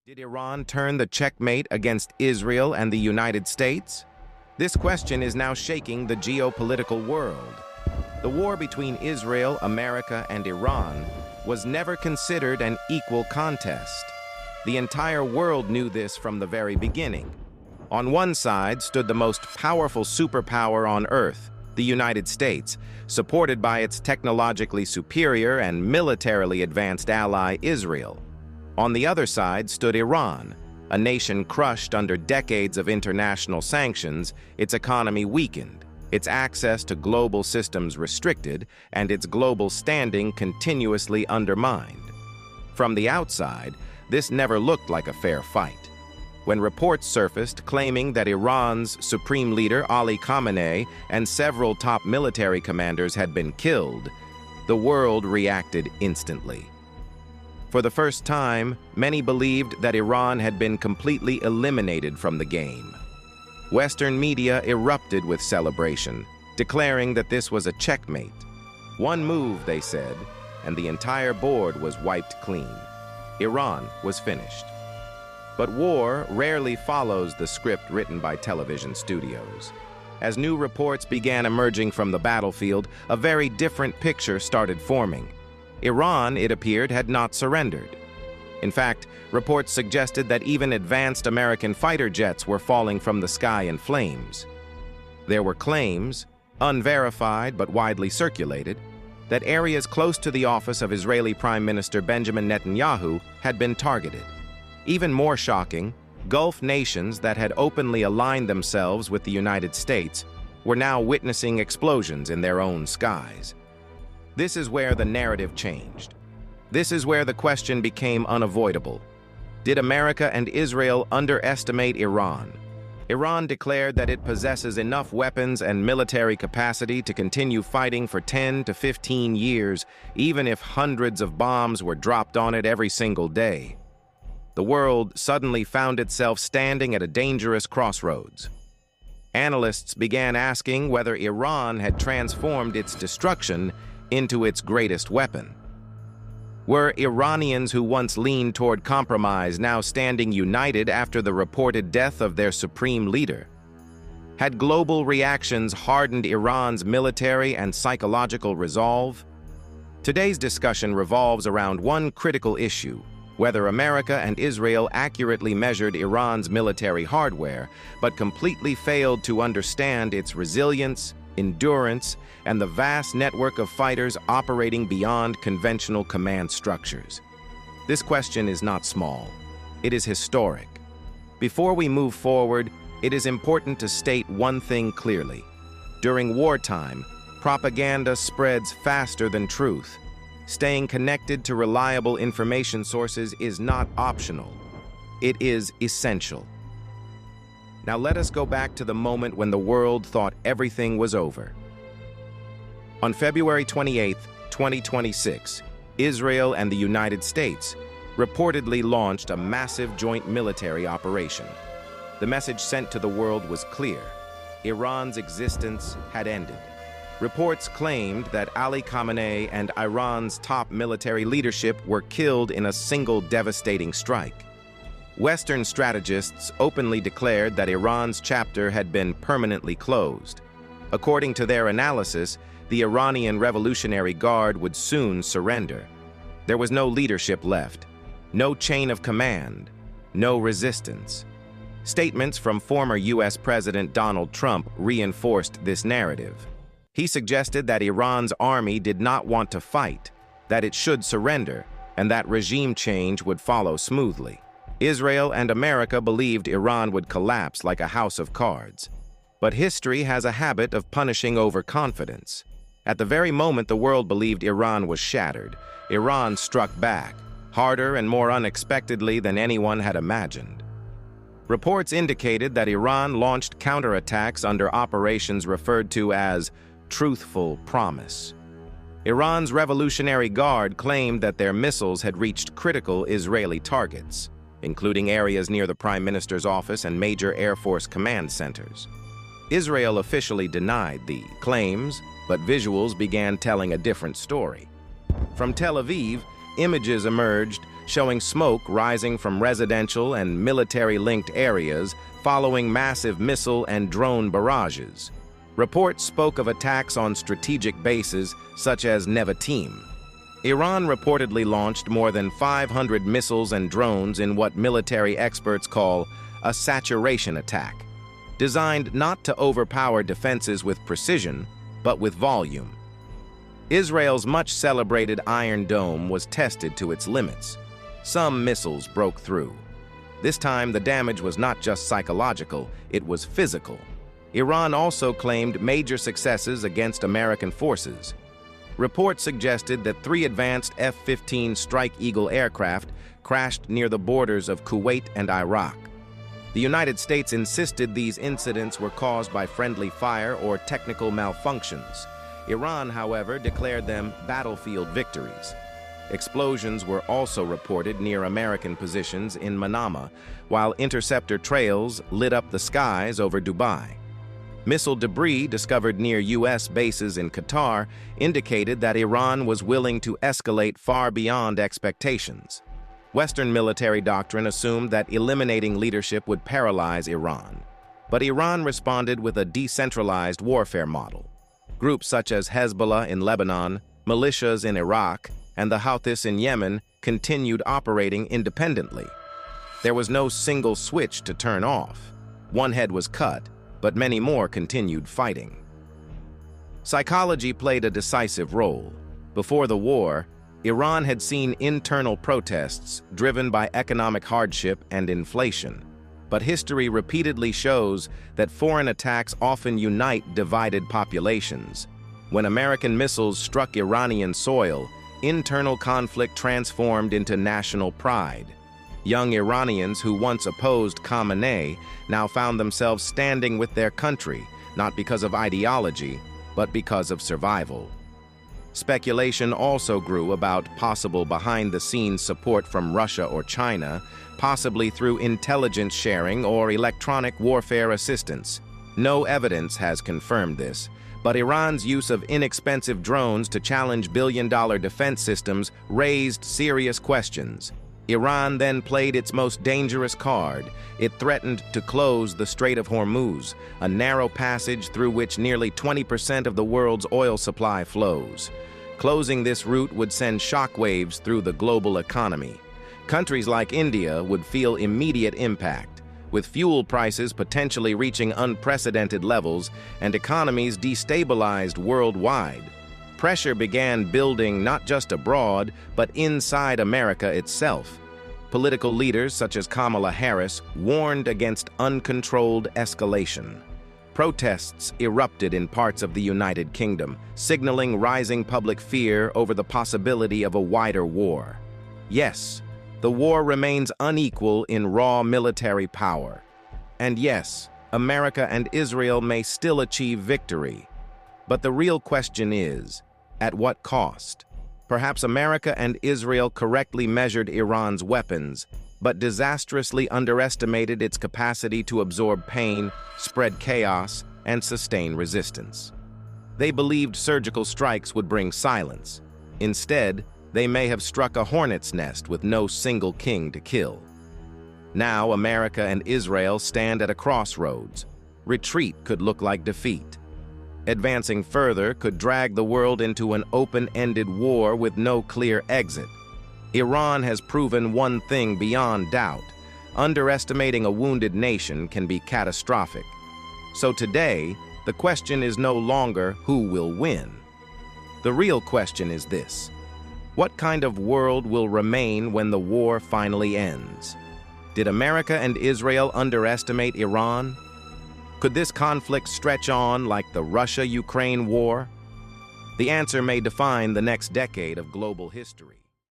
Did Iran turn the checkmate against Israel and the United States? This question is now shaking the geopolitical world. The war between Israel, America, and Iran was never considered an equal contest. The entire world knew this from the very beginning. On one side stood the most powerful superpower on Earth, the United States, supported by its technologically superior and militarily advanced ally, Israel. On the other side stood Iran, a nation crushed under decades of international sanctions, its economy weakened, its access to global systems restricted, and its global standing continuously undermined. From the outside, this never looked like a fair fight. When reports surfaced claiming that Iran's supreme leader Ali Khamenei and several top military commanders had been killed, the world reacted instantly. For the first time, many believed that Iran had been completely eliminated from the game. Western media erupted with celebration, declaring that this was a checkmate. One move, they said, and the entire board was wiped clean. Iran was finished. But war rarely follows the script written by television studios. As new reports began emerging from the battlefield, a very different picture started forming. Iran, it appeared, had not surrendered. In fact, reports suggested that even advanced American fighter jets were falling from the sky in flames. There were claims, unverified but widely circulated, that areas close to the office of Israeli Prime Minister Benjamin Netanyahu had been targeted. Even more shocking, Gulf nations that had openly aligned themselves with the United States were now witnessing explosions in their own skies. This is where the narrative changed. This is where the question became unavoidable. Did America and Israel underestimate Iran? Iran declared that it possesses enough weapons and military capacity to continue fighting for 10 to 15 years, even if hundreds of bombs were dropped on it every single day. The world suddenly found itself standing at a dangerous crossroads. Analysts began asking whether Iran had transformed its destruction into its greatest weapon. Were Iranians who once leaned toward compromise now standing united after the reported death of their supreme leader? Had global reactions hardened Iran's military and psychological resolve? Today's discussion revolves around one critical issue: whether America and Israel accurately measured Iran's military hardware, but completely failed to understand its resilience, endurance, and the vast network of fighters operating beyond conventional command structures. This question is not small. It is historic. Before we move forward, it is important to state one thing clearly. During wartime, propaganda spreads faster than truth. Staying connected to reliable information sources is not optional. It is essential. Now let us go back to the moment when the world thought everything was over. On February 28, 2026, Israel and the United States reportedly launched a massive joint military operation. The message sent to the world was clear: Iran's existence had ended. Reports claimed that Ali Khamenei and Iran's top military leadership were killed in a single devastating strike. Western strategists openly declared that Iran's chapter had been permanently closed. According to their analysis, the Iranian Revolutionary Guard would soon surrender. There was no leadership left, no chain of command, no resistance. Statements from former U.S. President Donald Trump reinforced this narrative. He suggested that Iran's army did not want to fight, that it should surrender, and that regime change would follow smoothly. Israel and America believed Iran would collapse like a house of cards. But history has a habit of punishing overconfidence. At the very moment the world believed Iran was shattered, Iran struck back, harder and more unexpectedly than anyone had imagined. Reports indicated that Iran launched counterattacks under operations referred to as Truthful Promise. Iran's Revolutionary Guard claimed that their missiles had reached critical Israeli targets, including areas near the Prime Minister's office and major Air Force command centers. Israel officially denied the claims, but visuals began telling a different story. From Tel Aviv, images emerged showing smoke rising from residential and military-linked areas following massive missile and drone barrages. Reports spoke of attacks on strategic bases such as Nevatim. Iran reportedly launched more than 500 missiles and drones in what military experts call a saturation attack, designed not to overpower defenses with precision, but with volume. Israel's much-celebrated Iron Dome was tested to its limits. Some missiles broke through. This time, the damage was not just psychological, it was physical. Iran also claimed major successes against American forces. Reports suggested that 3 advanced F-15 Strike Eagle aircraft crashed near the borders of Kuwait and Iraq. The United States insisted these incidents were caused by friendly fire or technical malfunctions. Iran, however, declared them battlefield victories. Explosions were also reported near American positions in Manama, while interceptor trails lit up the skies over Dubai. Missile debris discovered near U.S. bases in Qatar indicated that Iran was willing to escalate far beyond expectations. Western military doctrine assumed that eliminating leadership would paralyze Iran. But Iran responded with a decentralized warfare model. Groups such as Hezbollah in Lebanon, militias in Iraq, and the Houthis in Yemen continued operating independently. There was no single switch to turn off. One head was cut, but many more continued fighting. Psychology played a decisive role. Before the war, Iran had seen internal protests driven by economic hardship and inflation. But history repeatedly shows that foreign attacks often unite divided populations. When American missiles struck Iranian soil, internal conflict transformed into national pride. Young Iranians who once opposed Khamenei now found themselves standing with their country, not because of ideology, but because of survival. Speculation also grew about possible behind-the-scenes support from Russia or China, possibly through intelligence sharing or electronic warfare assistance. No evidence has confirmed this, but Iran's use of inexpensive drones to challenge billion-dollar defense systems raised serious questions. Iran then played its most dangerous card. It threatened to close the Strait of Hormuz, a narrow passage through which nearly 20% of the world's oil supply flows. Closing this route would send shockwaves through the global economy. Countries like India would feel immediate impact, with fuel prices potentially reaching unprecedented levels and economies destabilized worldwide. Pressure began building not just abroad, but inside America itself. Political leaders such as Kamala Harris warned against uncontrolled escalation. Protests erupted in parts of the United Kingdom, signaling rising public fear over the possibility of a wider war. Yes, the war remains unequal in raw military power. And yes, America and Israel may still achieve victory. But the real question is, at what cost? Perhaps America and Israel correctly measured Iran's weapons, but disastrously underestimated its capacity to absorb pain, spread chaos, and sustain resistance. They believed surgical strikes would bring silence. Instead, they may have struck a hornet's nest with no single king to kill. Now, America and Israel stand at a crossroads. Retreat could look like defeat. Advancing further could drag the world into an open-ended war with no clear exit. Iran has proven one thing beyond doubt: underestimating a wounded nation can be catastrophic. So today, the question is no longer who will win. The real question is this: what kind of world will remain when the war finally ends? Did America and Israel underestimate Iran? Could this conflict stretch on like the Russia-Ukraine war? The answer may define the next decade of global history.